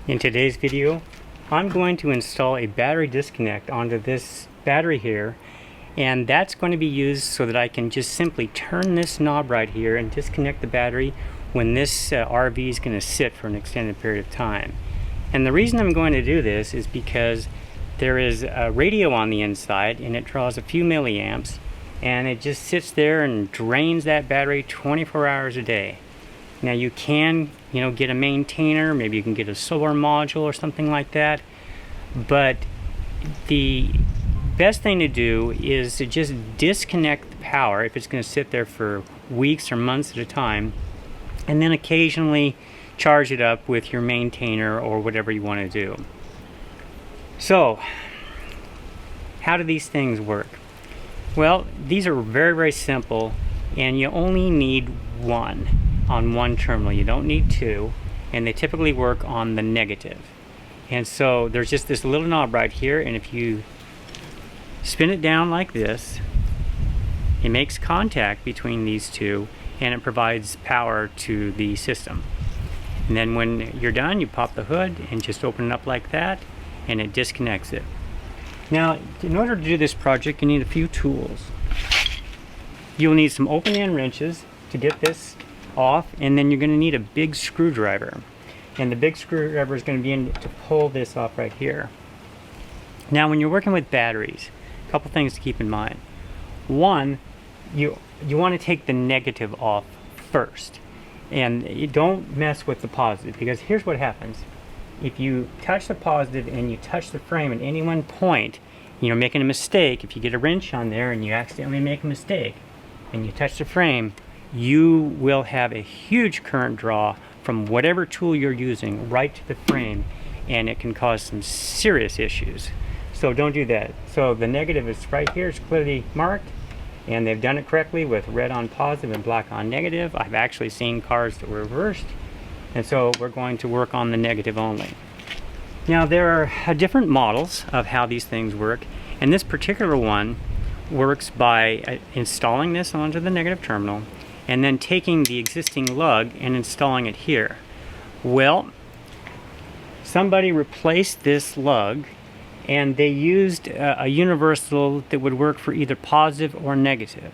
In today's video, I'm going to install a battery disconnect onto this battery here, and that's going to be used so that I can just simply turn this knob right here and disconnect the battery when this RV is going to sit for an extended period of time. And the reason I'm going to do this is because there is a radio on the inside and it draws a few milliamps, and it just sits there and drains that battery 24 hours a day. Now you can, get a maintainer, maybe you can get a solar module or something like that, but the best thing to do is to just disconnect the power if it's going to sit there for weeks or months at a time, and then occasionally charge it up with your maintainer or whatever you want to do. So, how do these things work? Well, these are very, very simple, and you only need one on one terminal. You don't need two, and they typically work on the negative. And so there's just this little knob right here, and if you spin it down like this, it makes contact between these two and it provides power to the system. And then when you're done, you pop the hood and just open it up like that, and it disconnects it. Now, in order to do this project, you need a few tools. You'll need some open-end wrenches to get this off, and then you're going to need a big screwdriver, and the big screwdriver is going to be in to pull this off right here. Now when you're working with batteries, a couple things to keep in mind. One, you want to take the negative off first, and you don't mess with the positive, because here's what happens. If you touch the positive and you touch the frame at any one point, making a mistake, if you get a wrench on there and you accidentally make a mistake and you touch the frame, you will have a huge current draw from whatever tool you're using right to the frame, and it can cause some serious issues. So don't do that. So the negative is right here, it's clearly marked, and they've done it correctly with red on positive and black on negative. I've actually seen cars that were reversed, and so we're going to work on the negative only. Now there are different models of how these things work, and this particular one works by installing this onto the negative terminal and then taking the existing lug and installing it here. Well, somebody replaced this lug, and they used a universal that would work for either positive or negative.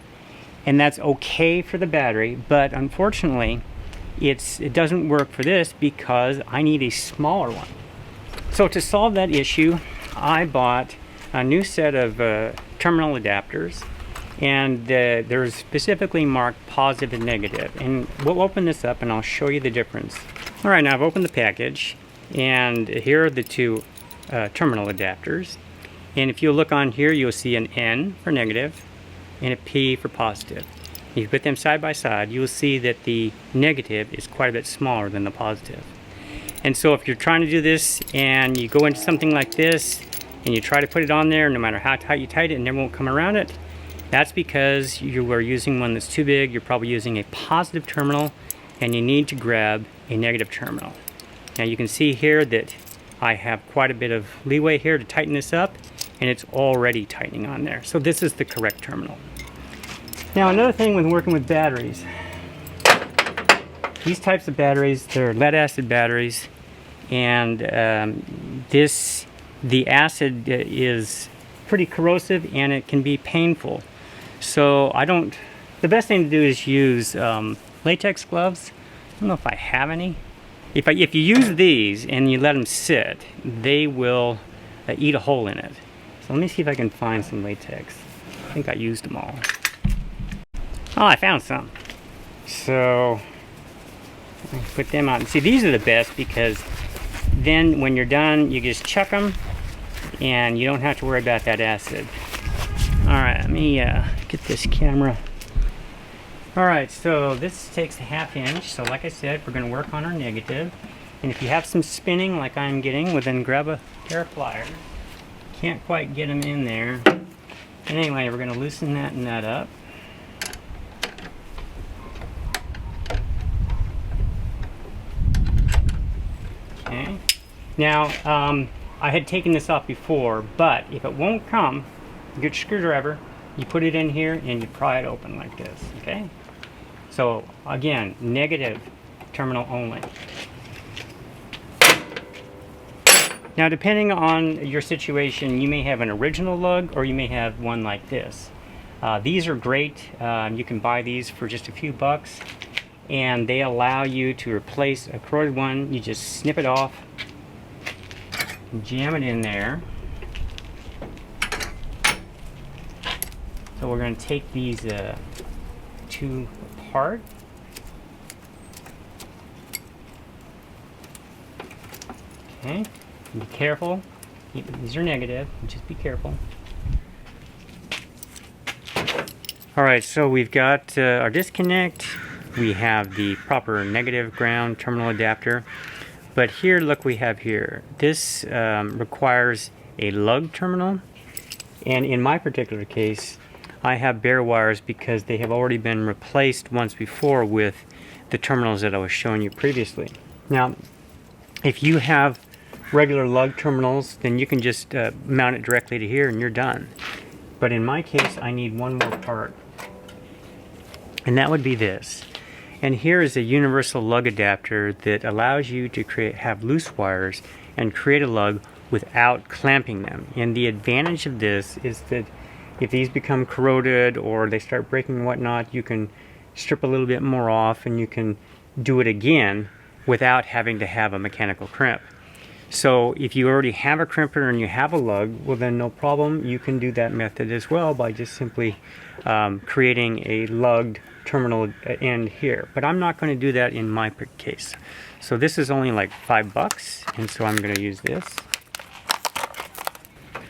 And that's okay for the battery, but unfortunately, it doesn't work for this because I need a smaller one. So to solve that issue, I bought a new set of terminal adapters, and they're specifically marked positive and negative. And we'll open this up and I'll show you the difference. All right, now I've opened the package, and here are the two terminal adapters. And if you look on here, you'll see an N for negative and a P for positive. If you put them side by side, you'll see that the negative is quite a bit smaller than the positive. And so if you're trying to do this and you go into something like this and you try to put it on there, no matter how tight you tighten it, and it won't come around it, that's because you are using one that's too big. You're probably using a positive terminal, and you need to grab a negative terminal. Now you can see here that I have quite a bit of leeway here to tighten this up, and it's already tightening on there. So this is the correct terminal. Now another thing when working with batteries, these types of batteries, they're lead acid batteries, and the acid is pretty corrosive and it can be painful. So the best thing to do is use latex gloves. I don't know if I have any. If you use these and you let them sit, they will eat a hole in it. So let me see if I can find some latex. I think I used them all. Oh, I found some. So I put them on. See, these are the best because then when you're done, you just chuck them and you don't have to worry about that acid. Alright, let me get this camera. Alright, so this takes a 1/2 inch. So like I said, we're going to work on our negative. And if you have some spinning like I'm getting, well then grab a pair of pliers. Can't quite get them in there. And anyway, we're going to loosen that nut up. Okay. Now, I had taken this off before, but if it won't come, you get your screwdriver, you put it in here, and you pry it open like this, okay? So, again, negative terminal only. Now, depending on your situation, you may have an original lug or you may have one like this. These are great. You can buy these for just a few bucks, and they allow you to replace a corroded one. You just snip it off, jam it in there. So we're going to take these two apart. Okay, be careful. These are negative, just be careful. Alright, so we've got our disconnect. We have the proper negative ground terminal adapter. But here, look, we have here. This requires a lug terminal. And in my particular case, I have bare wires because they have already been replaced once before with the terminals that I was showing you previously. Now, if you have regular lug terminals, then you can just mount it directly to here and you're done. But in my case, I need one more part. And that would be this. And here is a universal lug adapter that allows you to have loose wires and create a lug without clamping them. And the advantage of this is that if these become corroded or they start breaking and whatnot, you can strip a little bit more off and you can do it again without having to have a mechanical crimp. So if you already have a crimper and you have a lug, well then no problem. You can do that method as well by just simply creating a lugged terminal end here. But I'm not going to do that in my case. So this is only like $5, and so I'm going to use this.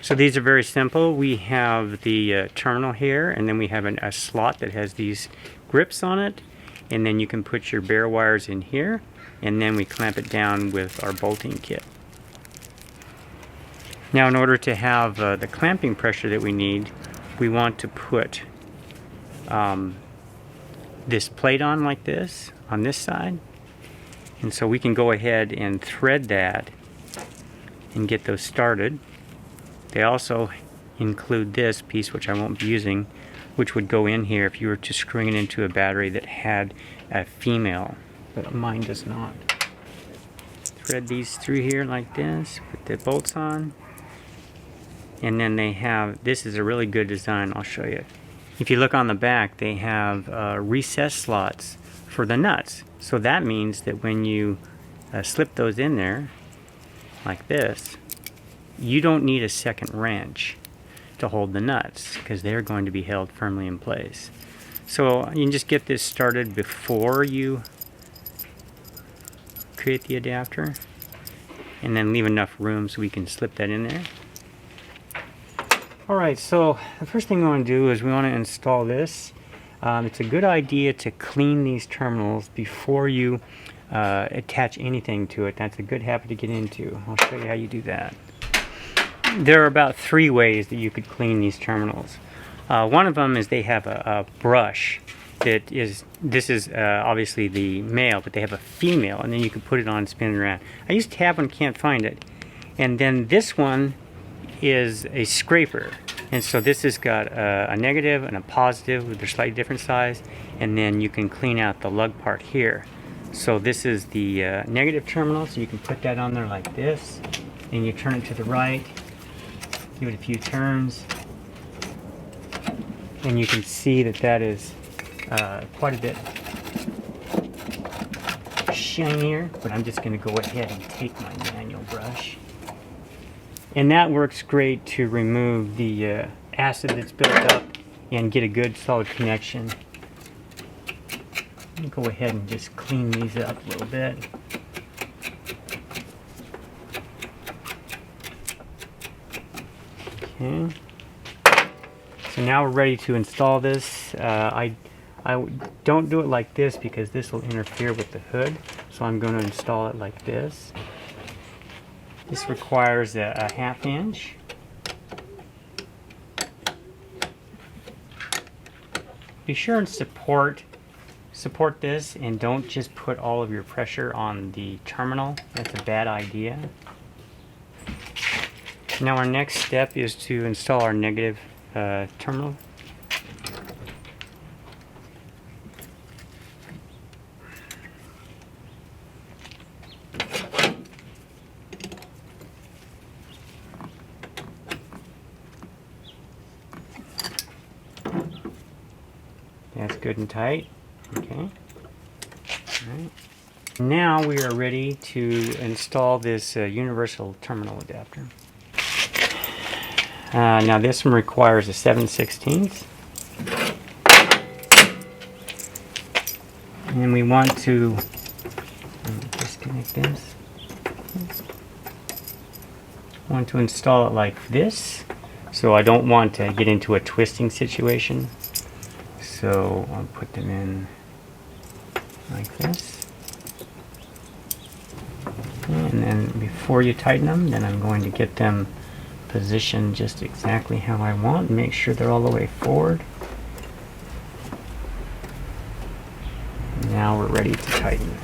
So these are very simple. We have the terminal here, and then we have a slot that has these grips on it, and then you can put your bare wires in here, and then we clamp it down with our bolting kit. Now, in order to have the clamping pressure that we need, we want to put this plate on like this, on this side. And so we can go ahead and thread that and get those started. They also include this piece, which I won't be using, which would go in here if you were to screwing it into a battery that had a female, but mine does not. Thread these through here like this, put the bolts on. And then they have, this is a really good design, I'll show you. If you look on the back, they have recess slots for the nuts. So that means that when you slip those in there, like this, you don't need a second wrench to hold the nuts because they're going to be held firmly in place. So you can just get this started before you create the adapter, and then leave enough room so we can slip that in there. Alright, so the first thing we want to do is we want to install this. It's a good idea to clean these terminals before you attach anything to it. That's a good habit to get into. I'll show you how you do that. There are about 3 ways that you could clean these terminals. One of them is they have a brush that is, this is obviously the male, but they have a female, and then you can put it on and spin it around. I used to have one, can't find it. And then this one is a scraper, and so this has got a negative and a positive with a slightly different size, and then you can clean out the lug part here. So this is the negative terminal, so you can put that on there like this, and you turn it to the right, give it a few turns, and you can see that that is quite a bit shinier, but I'm just going to go ahead and take my manual brush. And that works great to remove the acid that's built up and get a good solid connection. Let me go ahead and just clean these up a little bit. Okay. So now we're ready to install this. I don't do it like this because this will interfere with the hood. So I'm going to install it like this. This requires a 1/2 inch. Be sure and support this, and don't just put all of your pressure on the terminal. That's a bad idea. Now our next step is to install our negative terminal. good and tight. Okay. All right. Now we are ready to install this universal terminal adapter. Now this one requires a 7/16, and we want to disconnect this. I want to install it like this, so I don't want to get into a twisting situation. So I'll put them in like this. And then before you tighten them, then I'm going to get them positioned just exactly how I want and make sure they're all the way forward. Now we're ready to tighten.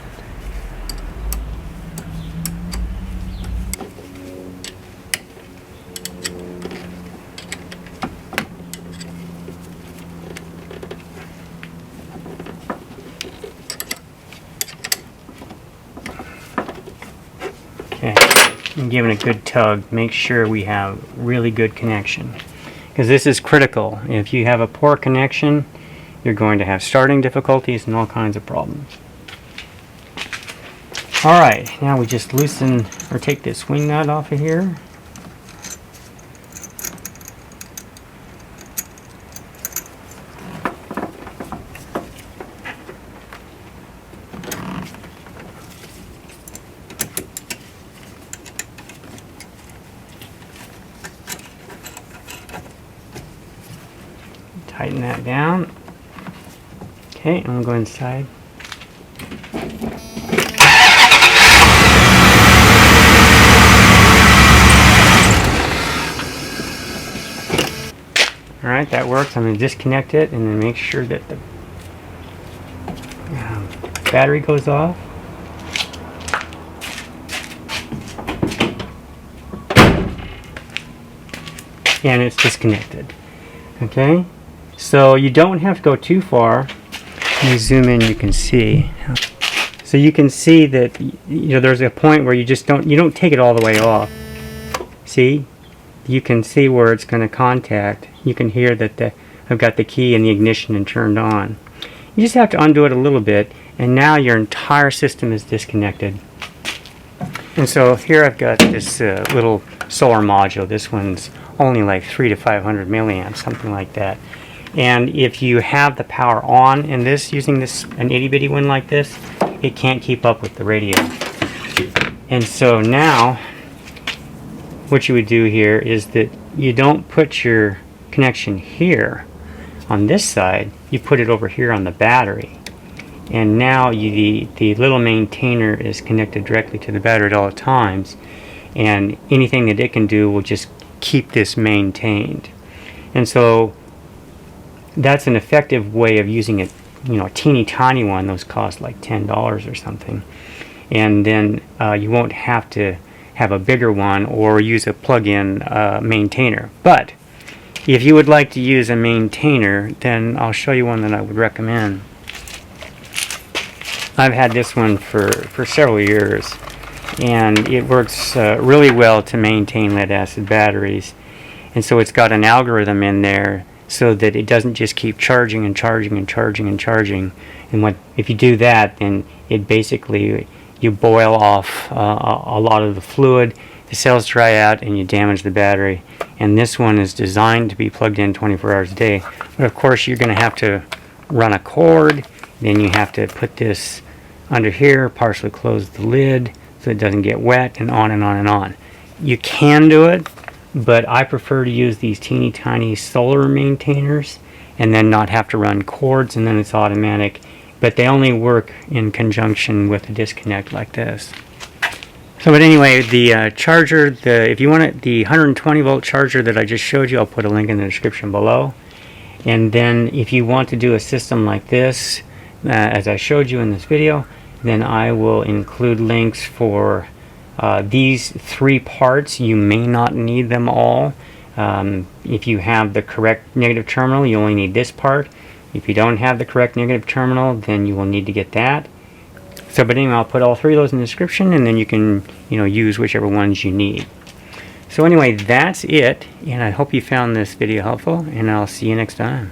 Okay, and give it a good tug. Make sure we have really good connection, because this is critical. If you have a poor connection, you're going to have starting difficulties and all kinds of problems. Alright, now we just loosen or take this swing nut off of here. Tighten that down. Okay, I'm going to go inside. Alright, that works. I'm going to disconnect it and then make sure that the battery goes off. And it's disconnected. Okay? So you don't have to go too far. Let me zoom in, you can see. So you can see that there's a point where you don't take it all the way off. See? You can see where it's going to contact. You can hear that I've got the key and the ignition and turned on. You just have to undo it a little bit, and now your entire system is disconnected. And so here I've got this little solar module. This one's only like 300 to 500 milliamps, something like that. And if you have the power on in this, using an itty bitty one like this, it can't keep up with the radio. And so now what you would do here is that you don't put your connection here on this side, you put it over here on the battery. And now the little maintainer is connected directly to the battery at all times, and anything that it can do will just keep this maintained. And so that's an effective way of using it. A teeny tiny one, those cost like $10 or something, and then you won't have to have a bigger one or use a plug-in maintainer. But if you would like to use a maintainer, then I'll show you one that I would recommend. I've had this one for several years, and it works really well to maintain lead-acid batteries. And so it's got an algorithm in there so that it doesn't just keep charging and charging and charging and charging. And if you do that, then it basically, you boil off a lot of the fluid, the cells dry out, and you damage the battery. And this one is designed to be plugged in 24 hours a day. But of course you're going to have to run a cord, then you have to put this under here, partially close the lid so it doesn't get wet, and on and on and on. You can do it, but I prefer to use these teeny tiny solar maintainers and then not have to run cords, and then it's automatic. But they only work in conjunction with a disconnect like this. So but anyway, the charger, if you want it, the 120 volt charger that I just showed you, I'll put a link in the description below. And then if you want to do a system like this, as I showed you in this video, then I will include links for these 3 parts. You may not need them all. If you have the correct negative terminal, you only need this part. If you don't have the correct negative terminal, then you will need to get that. So, but anyway, I'll put all 3 of those in the description, and then you can, use whichever ones you need. So anyway, that's it, and I hope you found this video helpful, and I'll see you next time.